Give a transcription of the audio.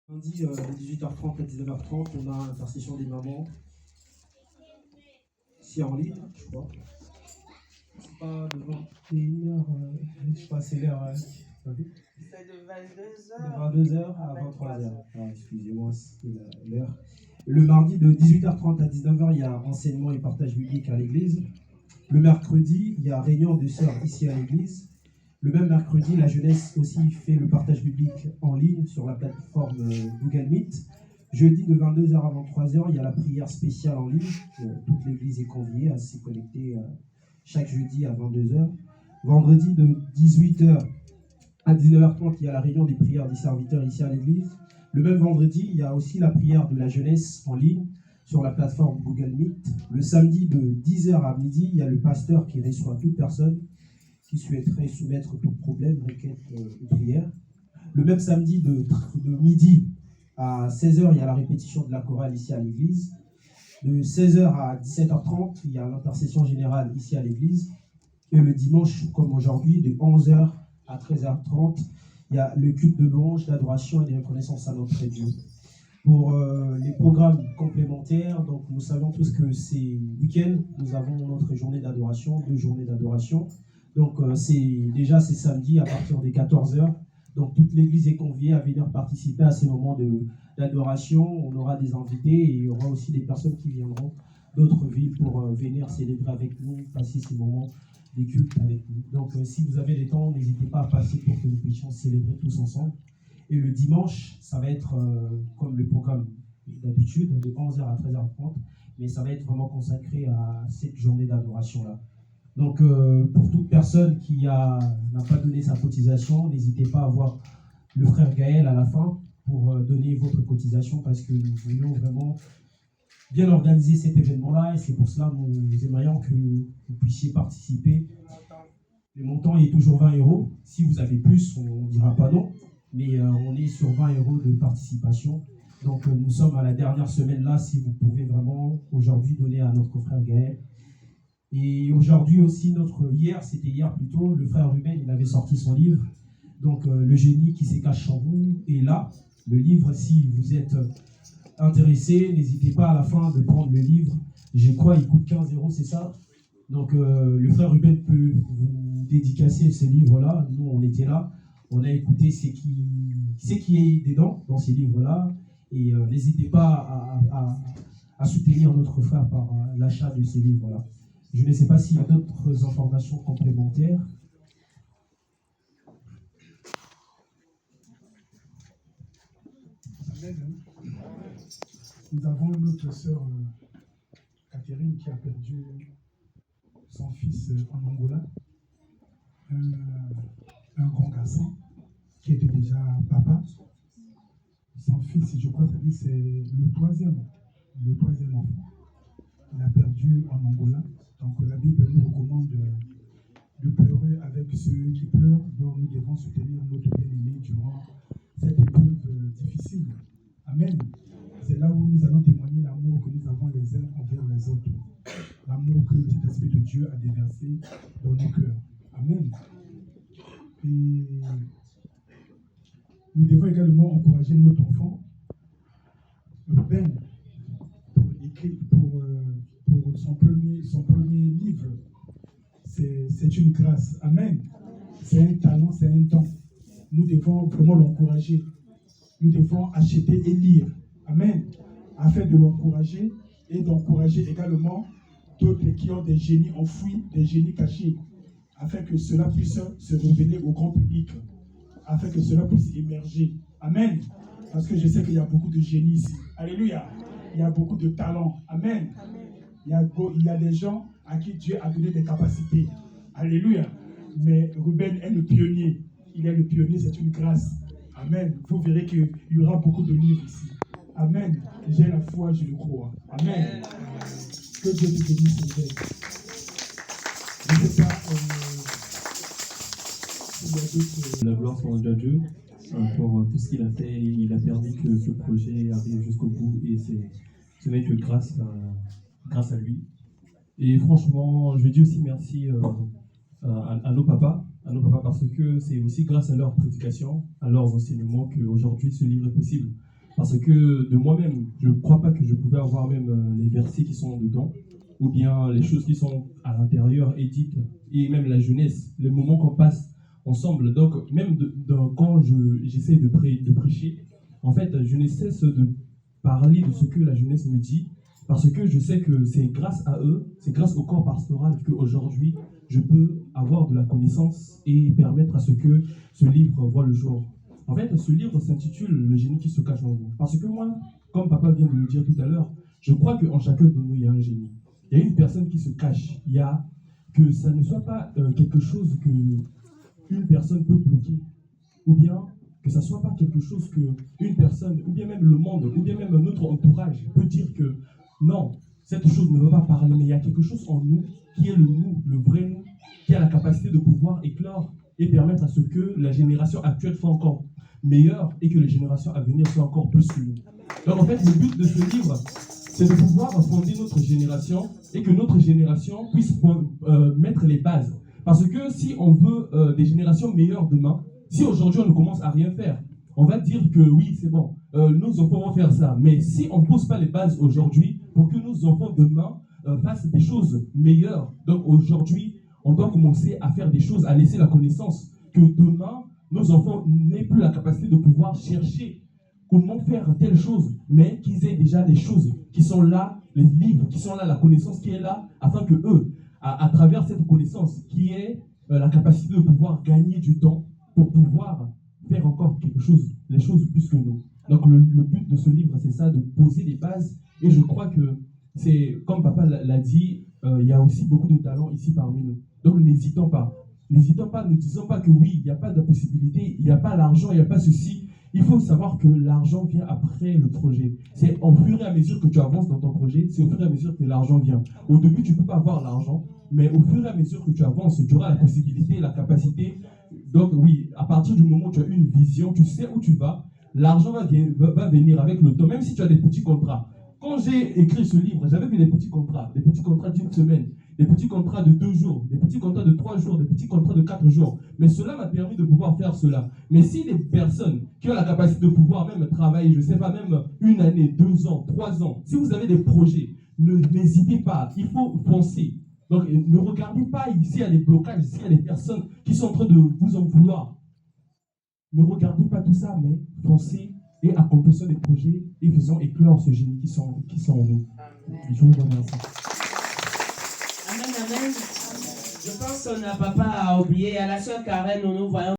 Lundi, de 18h30 à 19h30, on a l'intercession des mamans. C'est en ligne, je crois. C'est pas de 21h, je sais pas, c'est l'heure. C'est de 22h. De 22h à 23h. Ah, excusez-moi, c'est l'heure. Le mardi, de 18h30 à 19h, il y a enseignement et partage biblique à l'église. Le mercredi, il y a réunion de sœurs ici à l'église. Le même mercredi, la jeunesse aussi fait le partage biblique en ligne sur la plateforme Google Meet. Jeudi, de 22h à 23h, il y a la prière spéciale en ligne. Toute l'église est conviée à s'y connecter chaque jeudi à 22h. Vendredi, de 18h à 19h30, il y a la réunion des prières des serviteurs ici à l'église. Le même vendredi, il y a aussi la prière de la jeunesse en ligne sur la plateforme Google Meet. Le samedi, de 10h à midi, il y a le pasteur qui reçoit toute personne qui souhaiterait soumettre tout problème, requête ou prière. Le même samedi, de midi à 16h, il y a la répétition de la chorale ici à l'église. De 16h à 17h30, il y a l'intercession générale ici à l'église. Et le dimanche, comme aujourd'hui, de 11h à 13h30, il y a le culte de louange, d'adoration et de reconnaissance à notre Dieu. Pour les programmes complémentaires, donc nous savons tous que c'est week-end, nous avons notre journée d'adoration, 2 journées d'adoration. Donc c'est samedi à partir des 14h. Donc toute l'église est conviée à venir participer à ces moments d'adoration. On aura des invités et il y aura aussi des personnes qui viendront d'autres villes pour venir célébrer avec nous, passer ces moments des cultes avec nous. Donc si vous avez le temps, n'hésitez pas à passer pour que nous puissions célébrer tous ensemble. Et le dimanche, ça va être comme le programme d'habitude, de 11h à 13h30, mais ça va être vraiment consacré à cette journée d'adoration-là. Donc, pour toute personne qui n'a pas donné sa cotisation, n'hésitez pas à voir le frère Gaël à la fin pour donner votre cotisation parce que nous voulons vraiment bien organiser cet événement-là et c'est pour cela que nous aimerions que vous puissiez participer. Le montant est toujours 20 €. Si vous avez plus, on ne dira pas non, mais on est sur 20 € de participation. Donc, nous sommes à la dernière semaine là, si vous pouvez vraiment aujourd'hui donner à notre frère Gaël. Et aujourd'hui aussi, c'était hier plutôt, le frère Ruben, il avait sorti son livre. Donc, Le génie qui se cache en vous est là. Le livre, si vous êtes intéressé, n'hésitez pas à la fin de prendre le livre. Je crois il coûte 15 €, c'est ça? Donc, le frère Ruben peut vous dédicacer ce livre-là. Nous, on était là. On a écouté ce qui est dedans, dans ces livres-là. Et n'hésitez pas à soutenir notre frère par l'achat de ces livres-là. Je ne sais pas s'il y a d'autres informations complémentaires. Amen. Nous avons notre sœur Catherine qui a perdu son fils en Angola. Un grand garçon qui était déjà papa. Son fils, je crois que c'est le troisième enfant. Il a perdu en Angola. Donc la Bible nous recommande de pleurer avec ceux qui pleurent, dont nous devons soutenir notre bien-aimé durant cette épreuve difficile. Amen. C'est là où nous allons témoigner l'amour que nous avons les uns envers les autres. L'amour que cet Esprit de Dieu a déversé dans nos cœurs. Amen. Et nous devons également encourager notre enfant, Ben, pour son premier livre. C'est une grâce. Amen. C'est un talent, c'est un don. Nous devons vraiment l'encourager. Nous devons acheter et lire. Amen. Afin de l'encourager et d'encourager également d'autres qui ont des génies enfouis, des génies cachés, afin que cela puisse se révéler au grand public, afin que cela puisse émerger. Amen. Parce que je sais qu'il y a beaucoup de génies ici. Alléluia. Il y a beaucoup de talents. Amen. Il y a des gens à qui Dieu a donné des capacités. Alléluia. Mais Ruben est le pionnier. Il est le pionnier, c'est une grâce. Amen. Vous verrez qu'il y aura beaucoup de livres ici. Amen. J'ai la foi, je le crois. Amen. Que Dieu te bénisse, Ruben. Je ne sais pas s'il y a d'autres. La gloire soit rendue à Dieu pour tout ce qu'il a fait. Il a permis que ce projet arrive jusqu'au bout et ce n'est que grâce à lui. Et franchement, je vais dire aussi merci à nos papas, parce que c'est aussi grâce à leur prédication, à leurs enseignements qu'aujourd'hui ce livre est possible. Parce que de moi-même, je ne crois pas que je pouvais avoir même les versets qui sont dedans, ou bien les choses qui sont à l'intérieur, édites, et même la jeunesse, les moments qu'on passe ensemble. Donc, même quand j'essaie de prêcher, en fait, je ne cesse de parler de ce que la jeunesse me dit, parce que je sais que c'est grâce à eux, c'est grâce au corps pastoral qu'aujourd'hui, je peux avoir de la connaissance et permettre à ce que ce livre voit le jour. En fait, ce livre s'intitule « Le génie qui se cache en vous ». Parce que moi, comme papa vient de le dire tout à l'heure, je crois qu'en chacun de nous, il y a un génie. Il y a une personne qui se cache. Il y a que ça ne soit pas quelque chose qu'une personne peut bloquer. Ou bien que ça ne soit pas quelque chose qu'une personne, ou bien même le monde, ou bien même notre entourage peut dire que non, cette chose ne va pas parler. Mais il y a quelque chose en nous qui est le nous, le vrai nous, qui a la capacité de pouvoir éclore et permettre à ce que la génération actuelle soit encore meilleure et que les générations à venir soient encore plus que nous. Donc en fait, le but de ce livre, c'est de pouvoir fonder notre génération et que notre génération puisse mettre les bases. Parce que si on veut des générations meilleures demain, si aujourd'hui on ne commence à rien faire, on va dire que oui, c'est bon, nos enfants vont faire ça. Mais si on ne pose pas les bases aujourd'hui pour que nos enfants demain fassent des choses meilleures, donc aujourd'hui, on doit commencer à faire des choses, à laisser la connaissance que demain, nos enfants n'aient plus la capacité de pouvoir chercher comment faire telle chose, mais qu'ils aient déjà des choses qui sont là, les livres qui sont là, la connaissance qui est là, afin que eux, à travers cette connaissance, qui est la capacité de pouvoir gagner du temps pour pouvoir faire encore quelque chose, les choses plus que nous. Donc le but de ce livre, c'est ça, de poser des bases, et je crois que c'est, comme papa l'a dit, il y a aussi beaucoup de talents ici parmi nous. Donc n'hésitons pas, ne disons pas que oui, il n'y a pas de possibilité, il n'y a pas l'argent, il n'y a pas ceci. Il faut savoir que l'argent vient après le projet. C'est au fur et à mesure que tu avances dans ton projet, c'est au fur et à mesure que l'argent vient. Au début, tu ne peux pas avoir l'argent, mais au fur et à mesure que tu avances, tu auras la possibilité, la capacité. Donc oui, à partir du moment où tu as une vision, tu sais où tu vas, l'argent va venir avec le temps, même si tu as des petits contrats. Quand j'ai écrit ce livre, j'avais fait des petits contrats d'une semaine, des petits contrats de 2 jours, des petits contrats de 3 jours, des petits contrats de 4 jours. Mais cela m'a permis de pouvoir faire cela. Mais si les personnes qui ont la capacité de pouvoir même travailler, je ne sais pas, même 1 année, 2 ans, 3 ans, si vous avez des projets, n'hésitez pas, il faut foncer. Donc ne regardez pas ici à des blocages, ici à des personnes qui sont en train de vous en vouloir. Ne regardez pas tout ça, mais foncez et accomplissons des projets et faisons éclore ce génie qui sont en nous. Amen. Je vous remercie. Amen, amen. Je pense qu'on n'a pas à oublier. À la sœur Karen, nous nous voyons.